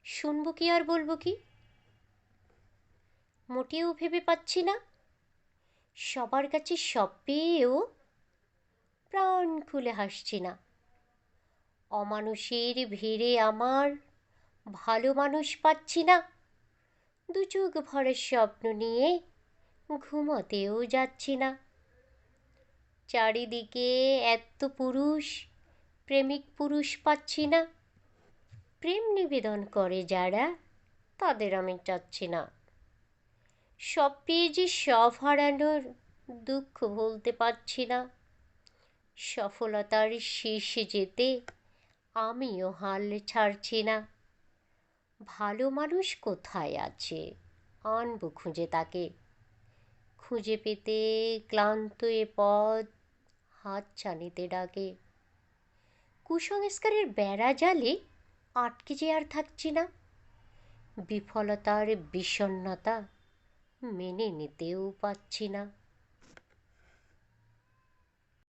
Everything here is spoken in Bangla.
শুনবো কি আর বলবো কি, মোটেও ভেবে পাচ্ছি না। সবার কাছে সব পেয়েও প্রাণ খুলে হাসছি না। অমানুষের ভিড়ে আমার ভালো মানুষ পাচ্ছি না। দু চোখ ভরা স্বপ্ন নিয়ে ঘুমাতেও যাচ্ছি না। চারিদিকে এত পুরুষ, প্রেমিক পুরুষ পাচ্ছি না। প্রেম নিবেদন করে যারা, তাদের আমি চাচ্ছি না। সব পেয়ে যে সব হারানোর দুঃখ ভুলতে পারছি না। সফলতার শীর্ষে যেতে আমিও হাল ছাড়ছি না। ভালো মানুষ কোথায় আছে, আনবো খুঁজে তাকে। খুঁজে পেতে ক্লান্ত এ পথ হাতছানিতে ডাকে। কুসংস্কারের বেড়া জালে আটকে যে আর থাকছি না। বিফলতার বিষণ্ণতা মেনে নিতেও পারছি না।